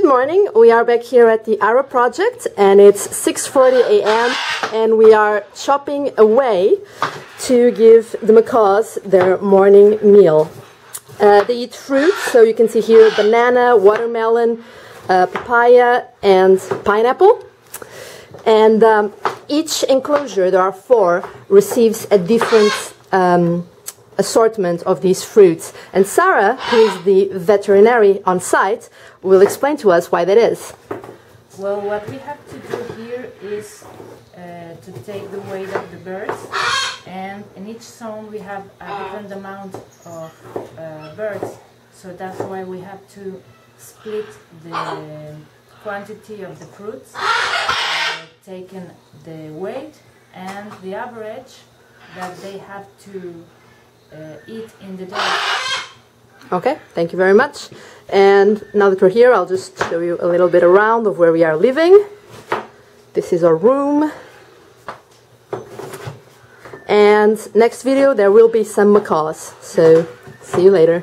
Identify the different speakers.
Speaker 1: Good morning, we are back here at the Ara Project and it's 6:40 a.m. and we are chopping away to give the macaws their morning meal. They eat fruit, so you can see here banana, watermelon, papaya and pineapple. And each enclosure, there are 4, receives a different assortment of these fruits. And Sarah, who is the veterinary on site, will explain to us why that is.
Speaker 2: Well, what we have to do here is to take the weight of the birds, and in each zone we have a different amount of birds, so that's why we have to split the quantity of the fruits, taking the weight and the average that they have to eat in the day.
Speaker 1: Okay, thank you very much. And now that we're here, I'll just show you a little bit around of where we are living. This is our room. And next video there will be some macaws. So see you later.